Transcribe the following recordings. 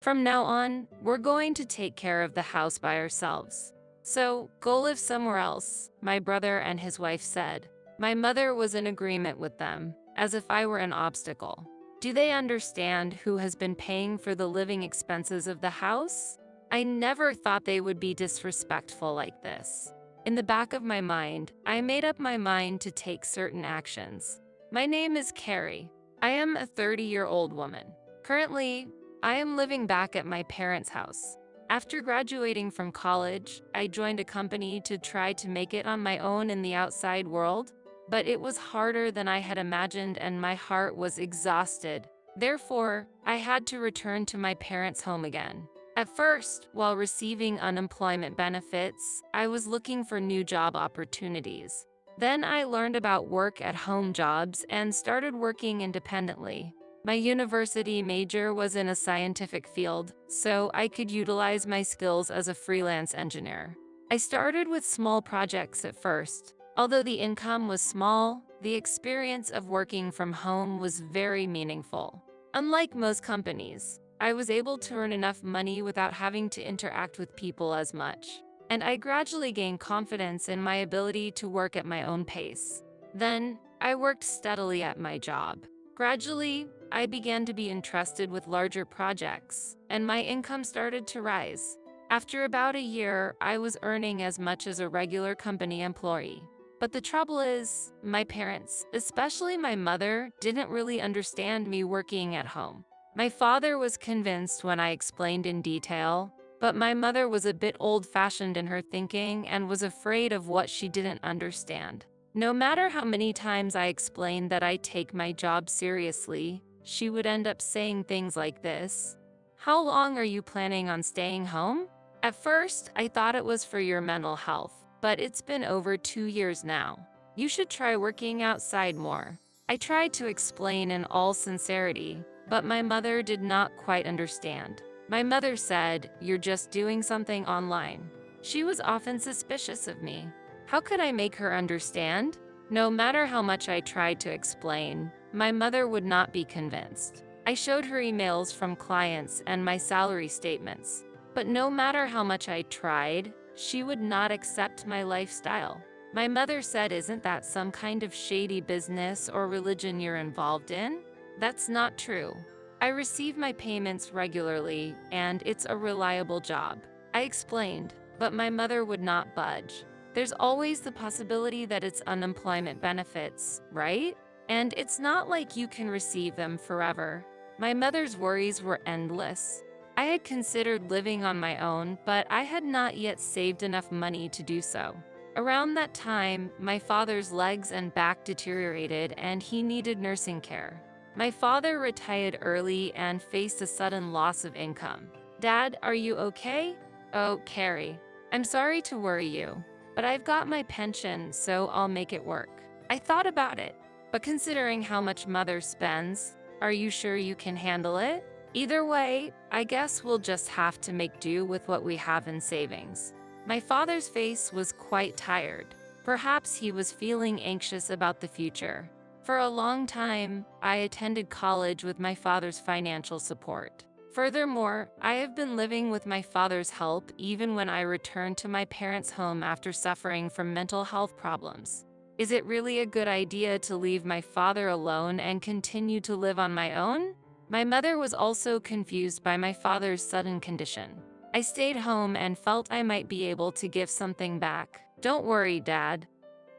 From now on, we're going to take care of the house by ourselves. So, go live somewhere else, my brother and his wife said. My mother was in agreement with them, as if I were an obstacle. Do they understand who has been paying for the living expenses of the house? I never thought they would be disrespectful like this. In the back of my mind, I made up my mind to take certain actions. My name is Carrie. I am a 30-year-old woman. Currently, I am living back at my parents' house. After graduating from college, I joined a company to try to make it on my own in the outside world, but it was harder than I had imagined and my heart was exhausted. Therefore, I had to return to my parents' home again. At first, while receiving unemployment benefits, I was looking for new job opportunities. Then I learned about work-at-home jobs and started working independently. My university major was in a scientific field, so I could utilize my skills as a freelance engineer. I started with small projects at first. Although the income was small, the experience of working from home was very meaningful. Unlike most companies, I was able to earn enough money without having to interact with people as much, and I gradually gained confidence in my ability to work at my own pace. Then, I worked steadily at my job. Gradually, I began to be entrusted with larger projects, and my income started to rise. After about a year, I was earning as much as a regular company employee. But the trouble is, my parents, especially my mother, didn't really understand me working at home. My father was convinced when I explained in detail, but my mother was a bit old-fashioned in her thinking and was afraid of what she didn't understand. No matter how many times I explained that I take my job seriously, she would end up saying things like this: "How long are you planning on staying home?" At first, I thought it was for your mental health, but it's been over 2 years now. You should try working outside more. I tried to explain in all sincerity, but my mother did not quite understand. My mother said, "You're just doing something online." She was often suspicious of me. How could I make her understand? No matter how much I tried to explain, my mother would not be convinced. I showed her emails from clients and my salary statements, but no matter how much I tried, she would not accept my lifestyle. My mother said, "Isn't that some kind of shady business or religion you're involved in?" That's not true. I receive my payments regularly, and it's a reliable job. I explained, but my mother would not budge. There's always the possibility that it's unemployment benefits, right? And it's not like you can receive them forever. My mother's worries were endless. I had considered living on my own, but I had not yet saved enough money to do so. Around that time, my father's legs and back deteriorated and he needed nursing care. My father retired early and faced a sudden loss of income. "Dad, are you okay?" "Oh, Carrie, I'm sorry to worry you, but I've got my pension, so I'll make it work." I thought about it, but considering how much Mother spends, are you sure you can handle it? Either way, I guess we'll just have to make do with what we have in savings. My father's face was quite tired. Perhaps he was feeling anxious about the future. For a long time, I attended college with my father's financial support. Furthermore, I have been living with my father's help even when I returned to my parents' home after suffering from mental health problems. Is it really a good idea to leave my father alone and continue to live on my own? My mother was also confused by my father's sudden condition. I stayed home and felt I might be able to give something back. "Don't worry, Dad.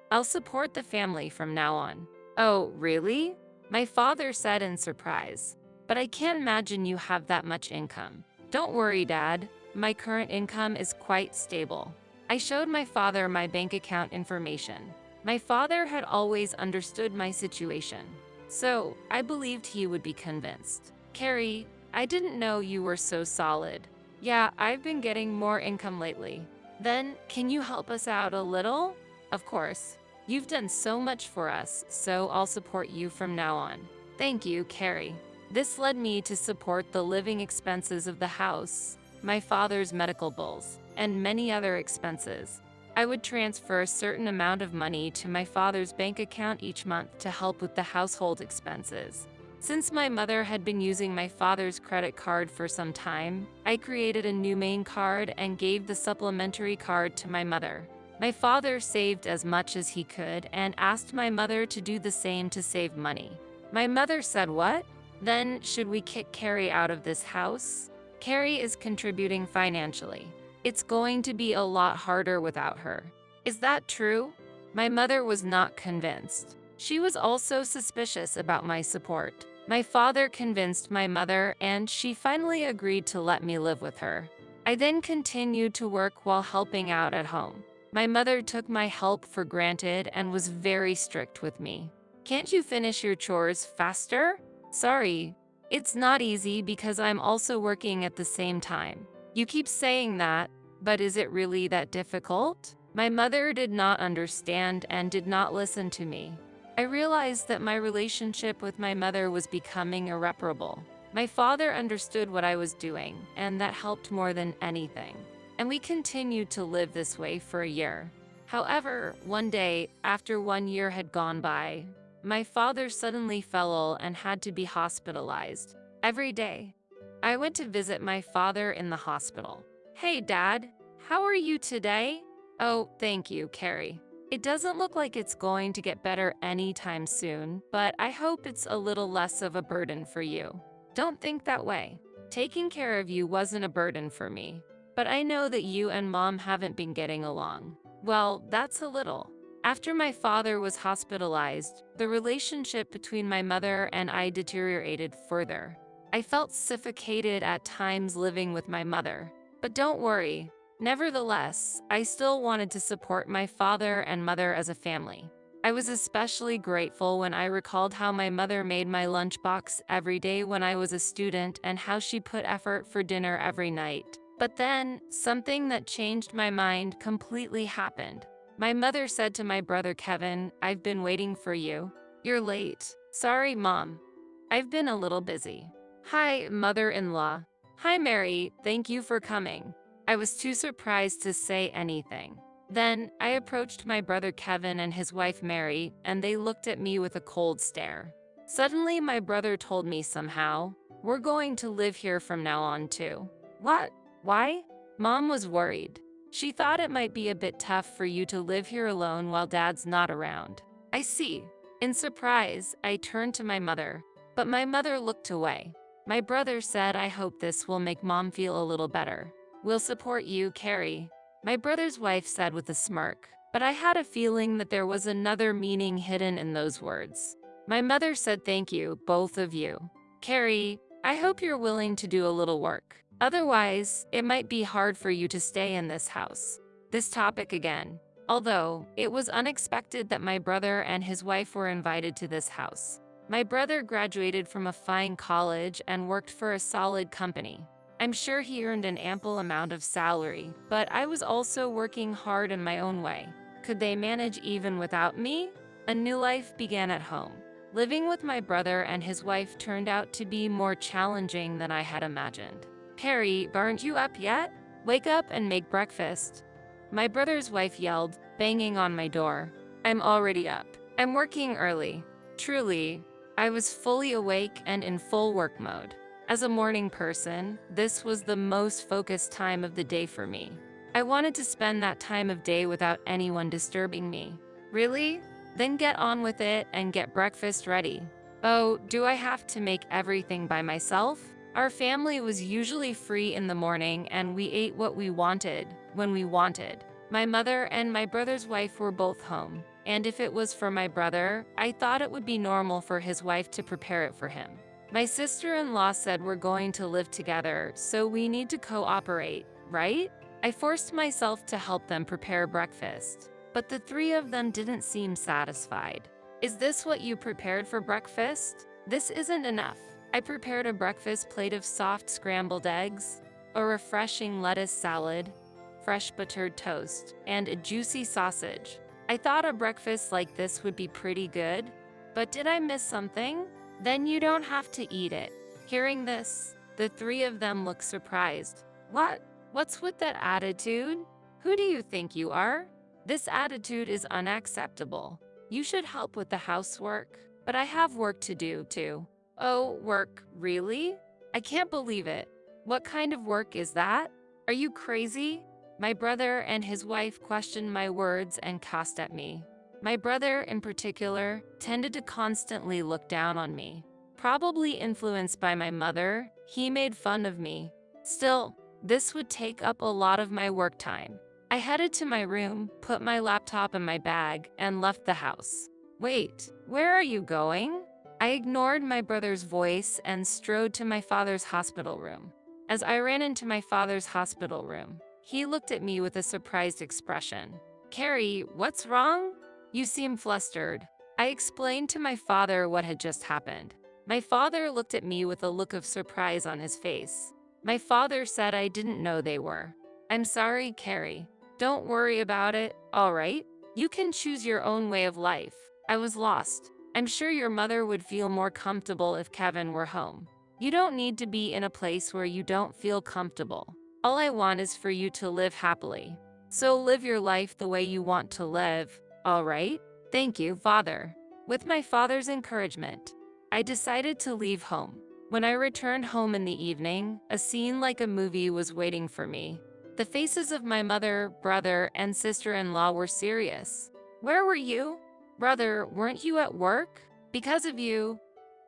I'll support the family from now on." "Oh, really?" my father said in surprise. "But I can't imagine you have that much income." "Don't worry, Dad. My current income is quite stable." I showed my father my bank account information. My father had always understood my situation, so I believed he would be convinced. "Carrie, I didn't know you were so solid." "Yeah, I've been getting more income lately." "Then, can you help us out a little?" "Of course. You've done so much for us, so I'll support you from now on." "Thank you, Carrie." This led me to support the living expenses of the house, my father's medical bills, and many other expenses. I would transfer a certain amount of money to my father's bank account each month to help with the household expenses. Since my mother had been using my father's credit card for some time, I created a new main card and gave the supplementary card to my mother. My father saved as much as he could and asked my mother to do the same to save money. My mother said, "What? Then should we kick Carrie out of this house? Carrie is contributing financially. It's going to be a lot harder without her." Is that true? My mother was not convinced. She was also suspicious about my support. My father convinced my mother, and she finally agreed to let me live with her. I then continued to work while helping out at home. My mother took my help for granted and was very strict with me. "Can't you finish your chores faster?" "Sorry, it's not easy because I'm also working at the same time." "You keep saying that, but is it really that difficult?" My mother did not understand and did not listen to me. I realized that my relationship with my mother was becoming irreparable. My father understood what I was doing, and that helped more than anything. And we continued to live this way for a year. However, one day, after 1 year had gone by, my father suddenly fell ill and had to be hospitalized. Every day, I went to visit my father in the hospital. "Hey, Dad, how are you today?" "Oh, thank you, Carrie. It doesn't look like it's going to get better anytime soon, but I hope it's a little less of a burden for you." "Don't think that way. Taking care of you wasn't a burden for me, but I know that you and Mom haven't been getting along." "Well, that's a little." After my father was hospitalized, the relationship between my mother and I deteriorated further. I felt suffocated at times living with my mother. But don't worry. Nevertheless, I still wanted to support my father and mother as a family. I was especially grateful when I recalled how my mother made my lunchbox every day when I was a student and how she put effort for dinner every night. But then, something that changed my mind completely happened. My mother said to my brother Kevin, "I've been waiting for you." "You're late." "Sorry, Mom. I've been a little busy." "Hi, mother-in-law." "Hi, Mary. Thank you for coming." I was too surprised to say anything. Then, I approached my brother Kevin and his wife Mary, and they looked at me with a cold stare. Suddenly, my brother told me somehow, "We're going to live here from now on too." "What? Why?" Mom was worried. She thought it might be a bit tough for you to live here alone while Dad's not around. "I see." In surprise, I turned to my mother, but my mother looked away. My brother said, "I hope this will make Mom feel a little better." "We'll support you, Carrie," my brother's wife said with a smirk, but I had a feeling that there was another meaning hidden in those words. My mother said, "Thank you, both of you. Carrie, I hope you're willing to do a little work. Otherwise, it might be hard for you to stay in this house." This topic again. Although, it was unexpected that my brother and his wife were invited to this house. My brother graduated from a fine college and worked for a solid company. I'm sure he earned an ample amount of salary, but I was also working hard in my own way. Could they manage even without me? A new life began at home. Living with my brother and his wife turned out to be more challenging than I had imagined. "Carrie, aren't you up yet? Wake up and make breakfast." My brother's wife yelled, banging on my door. "I'm already up. I'm working early." Truly, I was fully awake and in full work mode. As a morning person, this was the most focused time of the day for me. I wanted to spend that time of day without anyone disturbing me. "Really? Then get on with it and get breakfast ready." "Oh, do I have to make everything by myself?" Our family was usually free in the morning and we ate what we wanted, when we wanted. My mother and my brother's wife were both home, and if it was for my brother, I thought it would be normal for his wife to prepare it for him. My sister-in-law said we're going to live together, so we need to cooperate, right? I forced myself to help them prepare breakfast, but the three of them didn't seem satisfied. "Is this what you prepared for breakfast?" "This isn't enough." I prepared a breakfast plate of soft scrambled eggs, a refreshing lettuce salad, fresh buttered toast, and a juicy sausage. I thought a breakfast like this would be pretty good, but did I miss something? "Then you don't have to eat it." Hearing this, the three of them looked surprised. "What? What's with that attitude? Who do you think you are? This attitude is unacceptable. You should help with the housework." "But I have work to do, too." Oh, work, really? I can't believe it. What kind of work is that? Are you crazy? My brother and his wife questioned my words and cussed at me. My brother, in particular, tended to constantly look down on me. Probably influenced by my mother, he made fun of me. Still, this would take up a lot of my work time. I headed to my room, put my laptop in my bag, and left the house. Wait, where are you going? I ignored my brother's voice and strode to my father's hospital room. As I ran into my father's hospital room, he looked at me with a surprised expression. Carrie, what's wrong? You seem flustered. I explained to my father what had just happened. My father looked at me with a look of surprise on his face. My father said I didn't know they were. I'm sorry, Carrie. Don't worry about it, all right? You can choose your own way of life. I was lost. I'm sure your mother would feel more comfortable if Kevin were home. You don't need to be in a place where you don't feel comfortable. All I want is for you to live happily. So live your life the way you want to live, all right? Thank you, Father. With my father's encouragement, I decided to leave home. When I returned home in the evening, a scene like a movie was waiting for me. The faces of my mother, brother, and sister-in-law were serious. Where were you? Brother, weren't you at work? Because of you,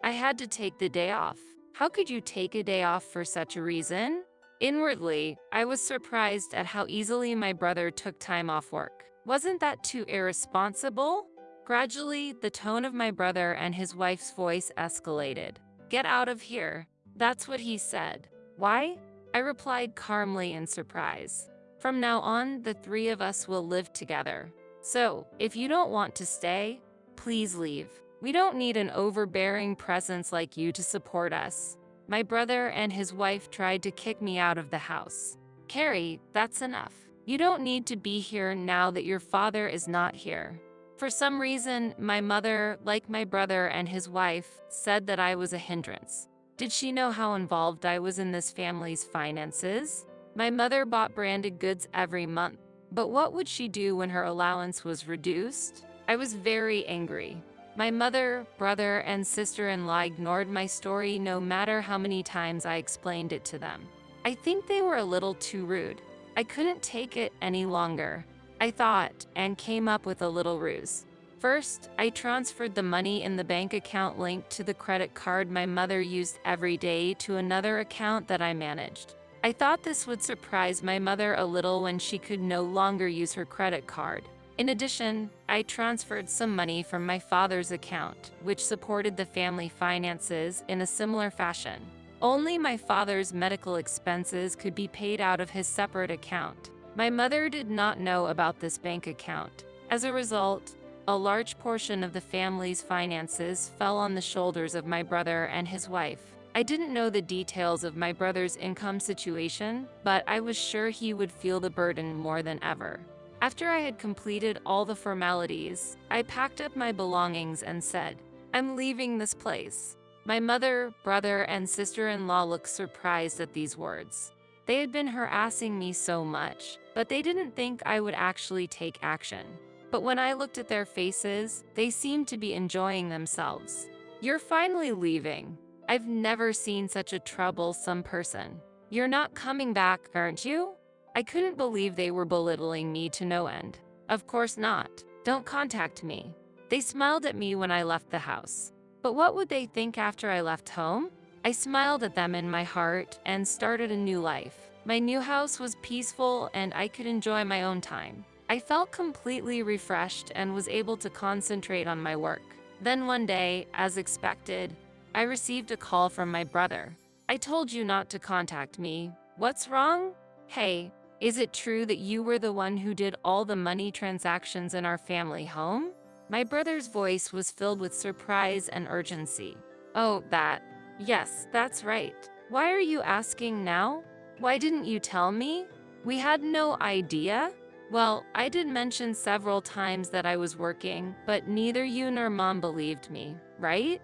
I had to take the day off. How could you take a day off for such a reason? Inwardly, I was surprised at how easily my brother took time off work. Wasn't that too irresponsible? Gradually, the tone of my brother and his wife's voice escalated. Get out of here. That's what he said. Why? I replied calmly in surprise. From now on, the three of us will live together. So, if you don't want to stay, please leave. We don't need an overbearing presence like you to support us. My brother and his wife tried to kick me out of the house. Carrie, that's enough. You don't need to be here now that your father is not here. For some reason, my mother, like my brother and his wife, said that I was a hindrance. Did she know how involved I was in this family's finances? My mother bought branded goods every month, but what would she do when her allowance was reduced? I was very angry. My mother, brother, and sister-in-law ignored my story no matter how many times I explained it to them. I think they were a little too rude. I couldn't take it any longer. I thought and came up with a little ruse. First, I transferred the money in the bank account linked to the credit card my mother used every day to another account that I managed. I thought this would surprise my mother a little when she could no longer use her credit card. In addition, I transferred some money from my father's account, which supported the family finances in a similar fashion. Only my father's medical expenses could be paid out of his separate account. My mother did not know about this bank account. As a result, a large portion of the family's finances fell on the shoulders of my brother and his wife. I didn't know the details of my brother's income situation, but I was sure he would feel the burden more than ever. After I had completed all the formalities, I packed up my belongings and said, I'm leaving this place. My mother, brother, and sister-in-law looked surprised at these words. They had been harassing me so much, but they didn't think I would actually take action. But when I looked at their faces, they seemed to be enjoying themselves. You're finally leaving. I've never seen such a troublesome person. You're not coming back, aren't you? I couldn't believe they were belittling me to no end. Of course not. Don't contact me. They smiled at me when I left the house. But what would they think after I left home? I smiled at them in my heart and started a new life. My new house was peaceful and I could enjoy my own time. I felt completely refreshed and was able to concentrate on my work. Then one day, as expected, I received a call from my brother. I told you not to contact me. What's wrong? Hey, is it true that you were the one who did all the money transactions in our family home? My brother's voice was filled with surprise and urgency. Oh, that. Yes, that's right. Why are you asking now? Why didn't you tell me? We had no idea. Well, I did mention several times that I was working, but neither you nor Mom believed me, right?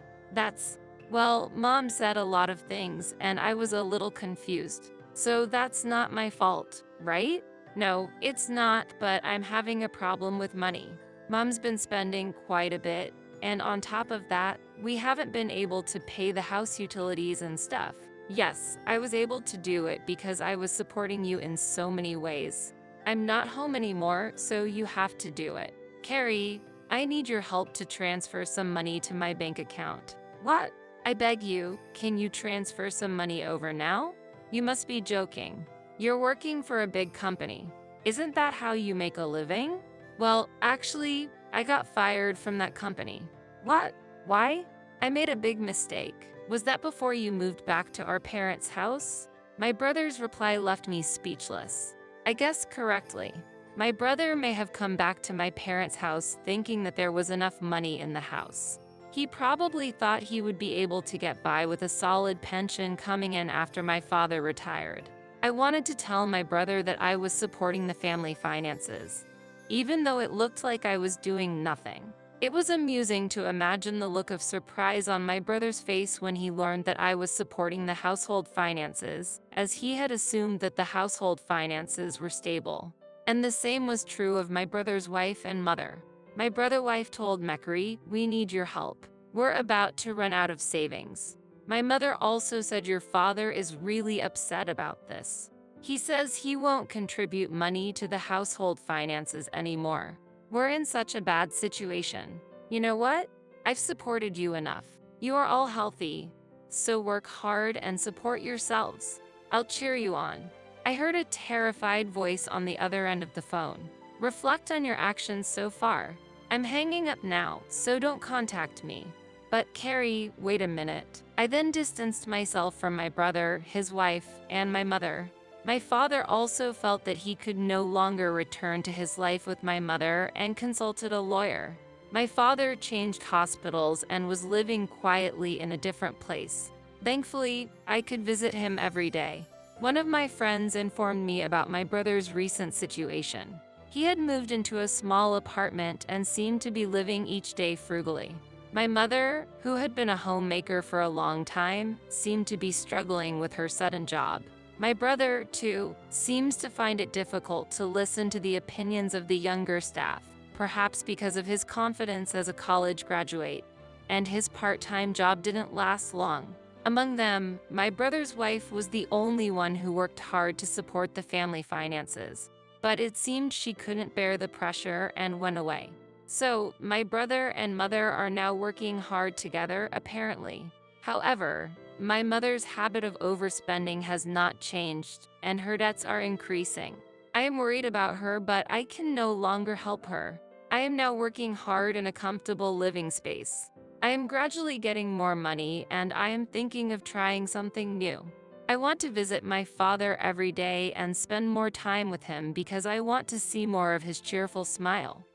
Well, Mom said a lot of things and I was a little confused. So that's not my fault, right? No, it's not, but I'm having a problem with money. Mom's been spending quite a bit. and on top of that, we haven't been able to pay the house utilities and stuff. Yes, I was able to do it because I was supporting you in so many ways. I'm not home anymore, so you have to do it. Carrie, I need your help to transfer some money to my bank account. What? I beg you, can you transfer some money over now? You must be joking. You're working for a big company. Isn't that how you make a living? Well, actually, I got fired from that company. What? Why? I made a big mistake. Was that before you moved back to our parents' house? My brother's reply left me speechless. I guessed correctly. My brother may have come back to my parents' house thinking that there was enough money in the house. He probably thought he would be able to get by with a solid pension coming in after my father retired. I wanted to tell my brother that I was supporting the family finances, even though it looked like I was doing nothing. It was amusing to imagine the look of surprise on my brother's face when he learned that I was supporting the household finances, as he had assumed that the household finances were stable. And the same was true of my brother's wife and mother. My brother's wife told Mekri, "We need your help. We're about to run out of savings." My mother also said your father is really upset about this. He says he won't contribute money to the household finances anymore. We're in such a bad situation. You know what? I've supported you enough. You are all healthy, so work hard and support yourselves. I'll cheer you on. I heard a terrified voice on the other end of the phone. Reflect on your actions so far. I'm hanging up now, so don't contact me. But Carrie, wait a minute. I then distanced myself from my brother, his wife, and my mother. My father also felt that he could no longer return to his life with my mother and consulted a lawyer. My father changed hospitals and was living quietly in a different place. Thankfully, I could visit him every day. One of my friends informed me about my brother's recent situation. He had moved into a small apartment and seemed to be living each day frugally. My mother, who had been a homemaker for a long time, seemed to be struggling with her sudden job. My brother, too, seems to find it difficult to listen to the opinions of the younger staff, perhaps because of his confidence as a college graduate, and his part-time job didn't last long. Among them, my brother's wife was the only one who worked hard to support the family finances, but it seemed she couldn't bear the pressure and went away. So, my brother and mother are now working hard together, apparently. However, my mother's habit of overspending has not changed, and her debts are increasing. I am worried about her, but I can no longer help her. I am now working hard in a comfortable living space. I am gradually getting more money, and I am thinking of trying something new. I want to visit my father every day and spend more time with him because I want to see more of his cheerful smile.